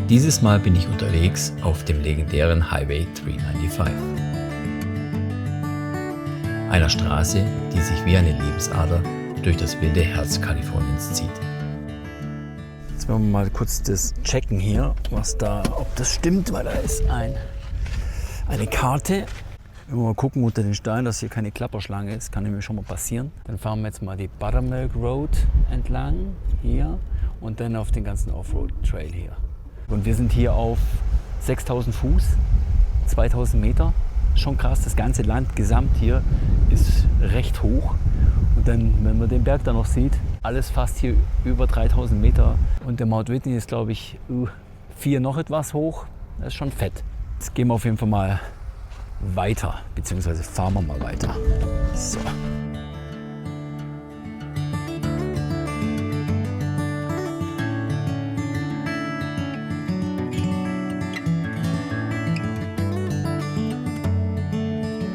Dieses Mal bin ich unterwegs auf dem legendären Highway 395. Einer Straße, die sich wie eine Lebensader durch das wilde Herz Kaliforniens zieht. Jetzt wollen wir mal kurz das checken hier, ob das stimmt, weil da ist eine Karte. Wenn wir mal gucken unter den Steinen, dass hier keine Klapperschlange ist, kann nämlich schon mal passieren. Dann fahren wir jetzt mal die Buttermilk Road entlang, hier, und dann auf den ganzen Offroad-Trail hier. Und wir sind hier auf 6000 Fuß, 2000 Meter. Schon krass, das ganze Land gesamt hier ist recht hoch. Und dann, wenn man den Berg da noch sieht, alles fast hier über 3000 Meter. Und der Mount Whitney ist, glaube ich, 4 noch etwas hoch. Das ist schon fett. Jetzt gehen wir auf jeden Fall mal weiter, beziehungsweise fahren wir mal weiter. So.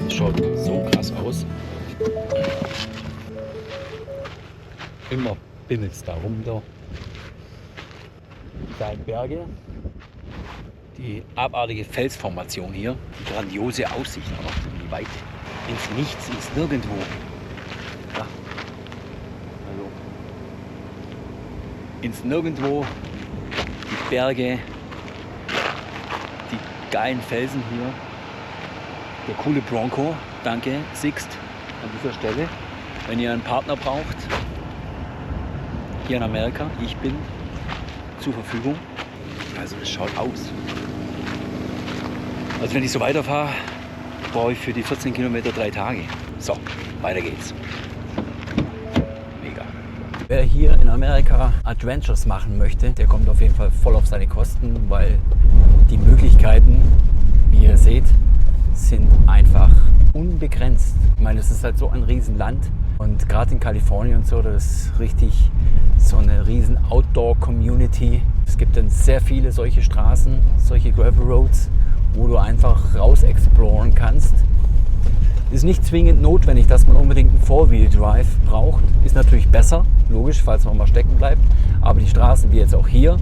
Das schaut so krass aus. Immer bimmelt es da rum da. Da Berge. Die abartige Felsformation hier, die grandiose Aussicht auch in die Weite, ins Nichts, ins Nirgendwo. Ja. Also ins Nirgendwo, die Berge, die geilen Felsen hier, der coole Bronco. Danke Sixt an dieser Stelle. Wenn ihr einen Partner braucht, hier in Amerika, ich bin zur Verfügung. Also es schaut aus. Also wenn ich so weiterfahre, brauche ich für die 14 Kilometer 3 Tage. So, weiter geht's. Mega. Wer hier in Amerika Adventures machen möchte, der kommt auf jeden Fall voll auf seine Kosten, weil die Möglichkeiten, wie ihr seht, sind einfach unbegrenzt. Ich meine, es ist halt so ein Riesenland und gerade in Kalifornien und so, das ist richtig so eine riesen Outdoor-Community. Es gibt dann sehr viele solche Straßen, solche Gravel Roads, wo du einfach raus exploren kannst. Ist nicht zwingend notwendig, dass man unbedingt einen Four-Wheel-Drive braucht. Ist natürlich besser, logisch, falls man mal stecken bleibt. Aber die Straßen wie jetzt auch hier,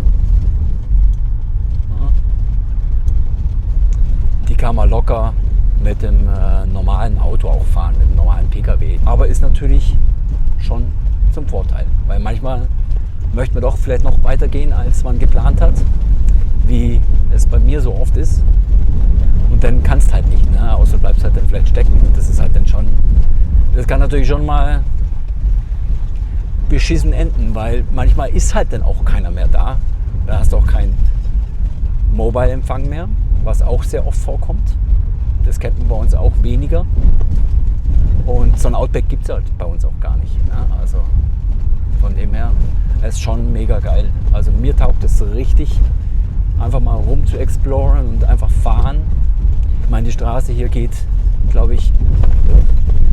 die kann man locker mit dem normalen Auto auch fahren, mit dem normalen PKW. Aber ist natürlich schon zum Vorteil, weil manchmal möchte man doch vielleicht noch weitergehen, als man geplant hat, wie es bei mir so oft ist. Und dann kannst halt nicht, ne? Außer bleibst halt dann vielleicht stecken. Und das ist halt dann schon, das kann natürlich schon mal beschissen enden, weil manchmal ist halt dann auch keiner mehr da. Da hast du auch keinen Mobile-Empfang mehr, was auch sehr oft vorkommt. Das kennt man bei uns auch weniger. Und so ein Outback gibt es halt bei uns auch gar nicht. Ne? Also von dem her, es ist schon mega geil. Also mir taugt es richtig, einfach mal rum zu exploren und einfach fahren. Ich meine, die Straße hier geht, glaube ich,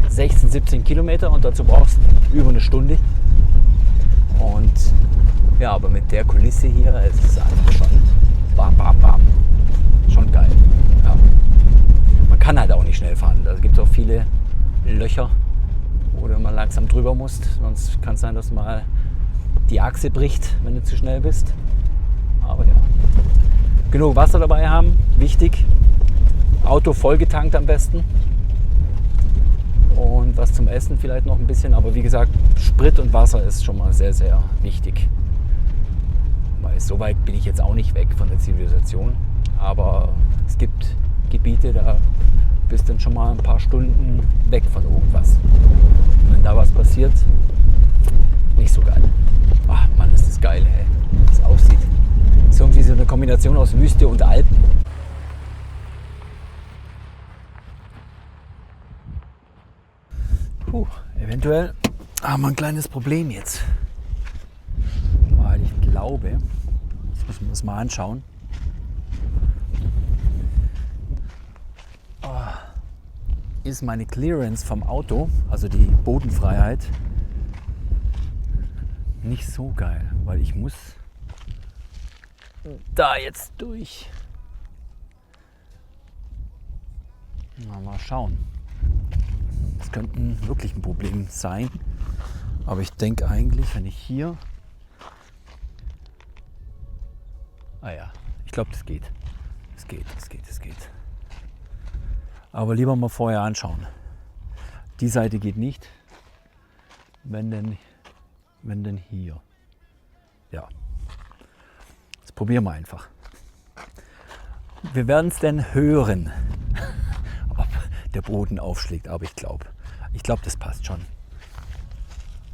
16, 17 Kilometer und dazu brauchst du über eine Stunde. Und ja, aber mit der Kulisse hier, es ist einfach schon bam, bam, bam. Schon geil. Ja. Man kann halt auch nicht schnell fahren. Da gibt es auch viele Löcher, wo du mal langsam drüber musst. Sonst kann es sein, dass mal die Achse bricht, wenn du zu schnell bist. Aber ja. Genug Wasser dabei haben, wichtig. Auto vollgetankt am besten. Und was zum Essen vielleicht noch ein bisschen. Aber wie gesagt, Sprit und Wasser ist schon mal sehr, sehr wichtig. Weil so weit bin ich jetzt auch nicht weg von der Zivilisation. Aber es gibt Gebiete, da bist du dann schon mal ein paar Stunden weg von irgendwas. Und wenn da was passiert, nicht so geil. Ach Mann, ist das geil, ey. Wie das aussieht. Das ist irgendwie so eine Kombination aus Wüste und Alpen. Eventuell haben wir ein kleines Problem jetzt. Weil ich glaube, jetzt müssen wir das mal anschauen. Ist meine Clearance vom Auto, also die Bodenfreiheit, nicht so geil, weil ich muss da jetzt durch. Mal schauen. Das könnte wirklich ein Problem sein. Aber ich denke eigentlich, wenn ich hier... Ah ja, Ich glaube, das geht. Es geht. Aber lieber mal vorher anschauen. Die Seite geht nicht. Wenn denn hier. Ja. Das probieren wir einfach. Wir werden es dann hören, ob der Boden aufschlägt. Aber ich glaube, das passt schon.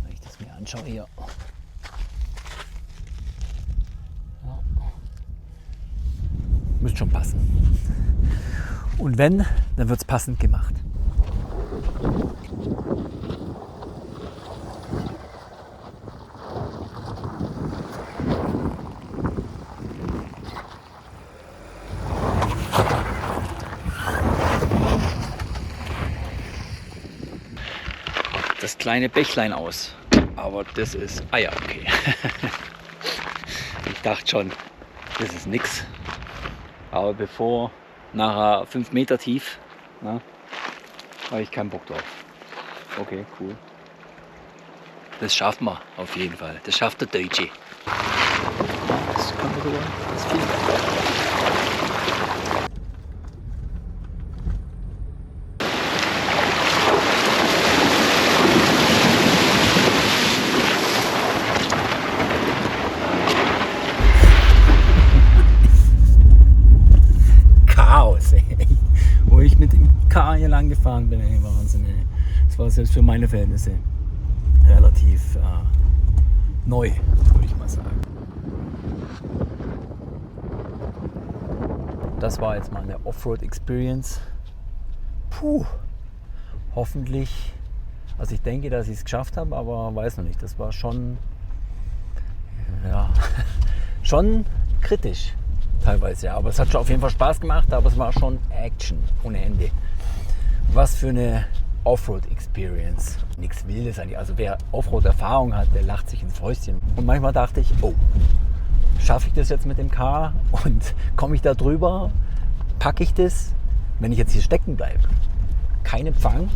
Wenn ich das mir anschaue hier. Ja. Müsste schon passen. Und wenn, dann wird es passend gemacht. Das kleine Bächlein aus. Aber das ist... Ah ja, okay. Ich dachte schon, das ist nix. Aber bevor nachher 5 Meter tief, na, habe ich keinen Bock drauf. Okay, cool. Das schafft man auf jeden Fall. Das schafft der Deutsche. Das kann man sogar. Das ist viel. Wo ich mit dem Car hier lang gefahren bin, ey, Wahnsinn, ey. Das war selbst für meine Verhältnisse relativ neu, würde ich mal sagen. Das war jetzt mal eine Offroad-Experience. Puh, hoffentlich, also ich denke, dass ich es geschafft habe, aber weiß noch nicht. Das war schon, ja, schon kritisch. Teilweise, ja. Aber es hat schon auf jeden Fall Spaß gemacht, aber es war schon Action ohne Ende. Was für eine Offroad-Experience. Nichts Wildes eigentlich. Also wer Offroad-Erfahrung hat, der lacht sich ins Fäustchen. Und manchmal dachte ich, oh, schaffe ich das jetzt mit dem Car und komme ich da drüber? Packe ich das? Wenn ich jetzt hier stecken bleibe, kein Empfang,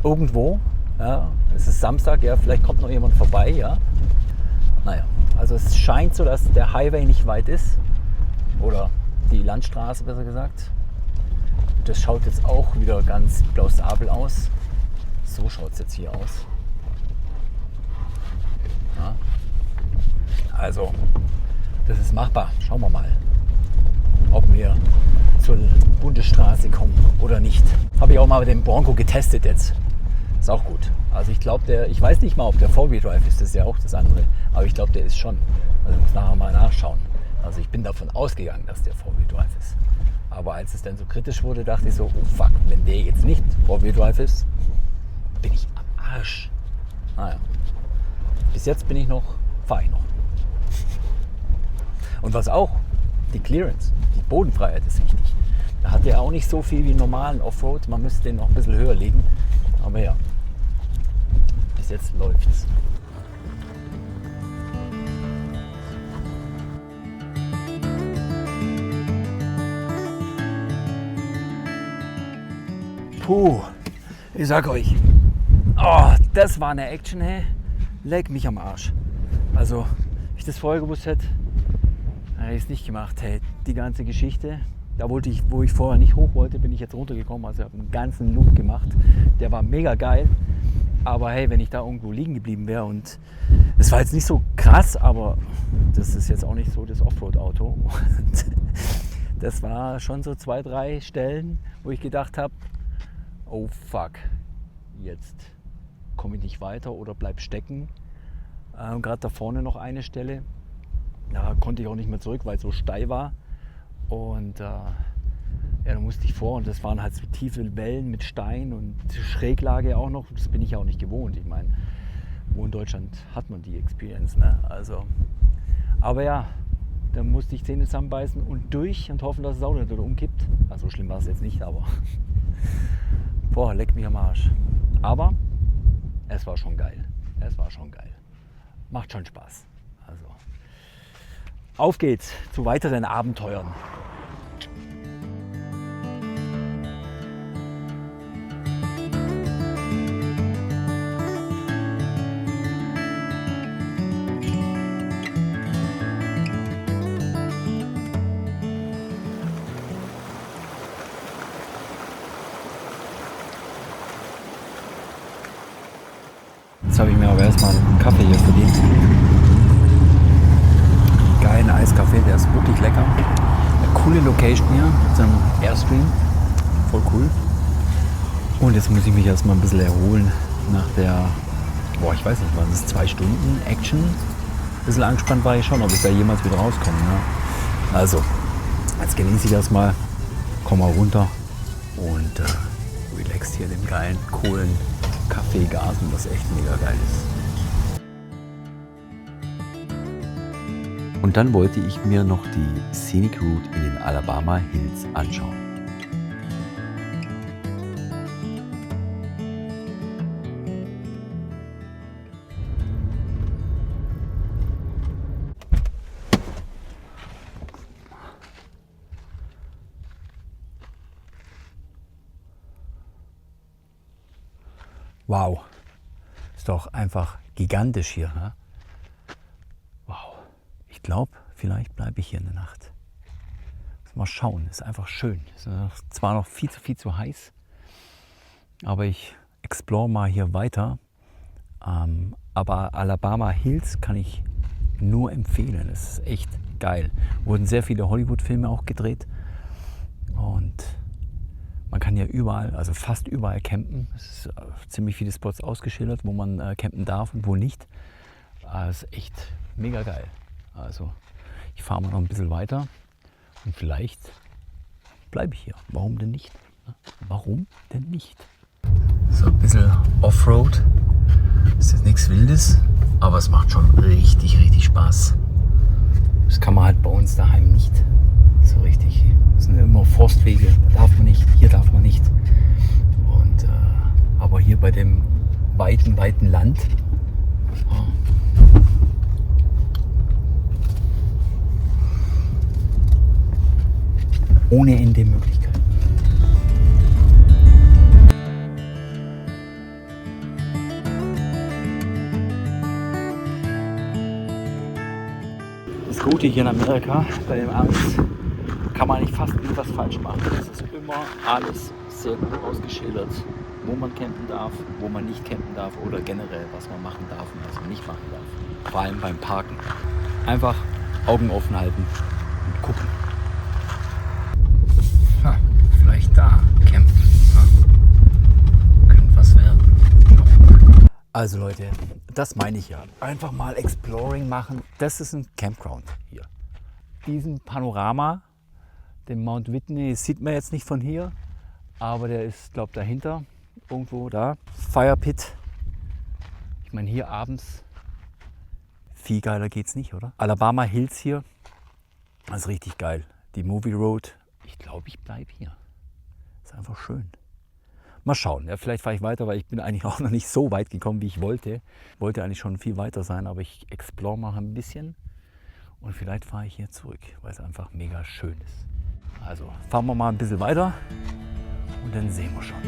irgendwo, ja, es ist Samstag, ja, vielleicht kommt noch jemand vorbei, ja. Naja, also es scheint so, dass der Highway nicht weit ist. Oder die Landstraße, besser gesagt. Das schaut jetzt auch wieder ganz plausibel aus. So schaut es jetzt hier aus. Ja. Also, das ist machbar. Schauen wir mal, ob wir zur Bundesstraße kommen oder nicht. Habe ich auch mal mit dem Bronco getestet jetzt. Ist auch gut. Also ich glaube, ich weiß nicht mal, ob der VW-Drive ist, das ist ja auch das andere. Aber ich glaube, der ist schon. Also ich muss nachher mal nachschauen. Also ich bin davon ausgegangen, dass der VW-Drive ist. Aber als es dann so kritisch wurde, dachte ich so, oh fuck, wenn der jetzt nicht VW-Drive ist, bin ich am Arsch. Naja, bis jetzt fahre ich noch. Und was auch, die Clearance, die Bodenfreiheit ist wichtig. Da hat der auch nicht so viel wie normalen Offroad, man müsste den noch ein bisschen höher legen. Aber ja, bis jetzt läuft's. Puh, ich sag euch, oh, das war eine Action, hey. Leck mich am Arsch. Also, wenn ich das vorher gewusst hätte, hätte ich es nicht gemacht. Hey, die ganze Geschichte, wo ich vorher nicht hoch wollte, bin ich jetzt runtergekommen. Also ich habe einen ganzen Loop gemacht. Der war mega geil. Aber hey, wenn ich da irgendwo liegen geblieben wäre und es war jetzt nicht so krass, aber das ist jetzt auch nicht so das Offroad-Auto. Und das war schon so 2, 3 Stellen, wo ich gedacht habe, oh fuck, jetzt komme ich nicht weiter oder bleib stecken. Gerade da vorne noch eine Stelle, da konnte ich auch nicht mehr zurück, weil es so steil war. Und ja, da musste ich vor und das waren halt so tiefe Wellen mit Stein und Schräglage auch noch. Das bin ich auch nicht gewohnt. Ich meine, wo in Deutschland hat man die Experience, ne? Also, aber ja, da musste ich Zähne zusammenbeißen und durch und hoffen, dass das Auto nicht umkippt. Also so schlimm war es jetzt nicht, aber boah, leck mich am Arsch. Aber es war schon geil. Es war schon geil. Macht schon Spaß. Also auf geht's zu weiteren Abenteuern. Jetzt habe ich mir aber erstmal einen Kaffee hier verdient. Geilen Eiskaffee, der ist wirklich lecker. Eine coole Location hier mit so einem Airstream. Voll cool. Und jetzt muss ich mich erstmal ein bisschen erholen nach der, ich weiß nicht, waren es 2 Stunden Action? Ein bisschen angespannt war ich schon, ob ich da jemals wieder rauskomme. Ne? Also, jetzt genieße ich erstmal, komme mal runter und relaxt hier dem geilen, coolen Kaffeegasen, das echt mega geil ist. Und dann wollte ich mir noch die Scenic Route in den Alabama Hills anschauen. Wow, ist doch einfach gigantisch hier. Ne? Wow, ich glaube, vielleicht bleibe ich hier eine Nacht. Mal schauen, ist einfach schön. Ist zwar noch viel zu heiß, aber ich explore mal hier weiter. Aber Alabama Hills kann ich nur empfehlen. Es ist echt geil. Wurden sehr viele Hollywood-Filme auch gedreht und man kann ja überall, also fast überall campen. Es ist ziemlich viele Spots ausgeschildert, wo man campen darf und wo nicht. Es ist echt mega geil. Also ich fahre mal noch ein bisschen weiter und vielleicht bleibe ich hier. Warum denn nicht? Warum denn nicht? So ein bisschen Offroad. Ist jetzt nichts Wildes, aber es macht schon richtig Spaß. Das kann man halt bei uns daheim nicht so richtig. Das sind immer Forstwege, da darf man nicht, hier darf man nicht. Und, aber hier bei dem weiten Land ohne Ende Möglichkeiten. Das Gute hier in Amerika, bei dem Angst, kann man nicht fast nie was falsch machen. Es ist immer alles sehr gut ausgeschildert, wo man campen darf, wo man nicht campen darf oder generell, was man machen darf und was man nicht machen darf. Vor allem beim Parken. Einfach Augen offen halten und gucken. Vielleicht da campen. Könnte was werden. Also Leute, das meine ich ja. Einfach mal Exploring machen. Das ist ein Campground hier. Diesen Panorama, den Mount Whitney, sieht man jetzt nicht von hier, aber der ist, glaube ich, dahinter, irgendwo da. Fire Pit. Ich meine, hier abends, viel geiler geht's nicht, oder? Alabama Hills hier, das ist richtig geil. Die Movie Road, ich glaube, ich bleibe hier. Ist einfach schön. Mal schauen, ja, vielleicht fahre ich weiter, weil ich bin eigentlich auch noch nicht so weit gekommen, wie ich wollte. Wollte eigentlich schon viel weiter sein, aber ich explore mal ein bisschen und vielleicht fahre ich hier zurück, weil es einfach mega schön ist. Also fahren wir mal ein bisschen weiter und dann sehen wir schon.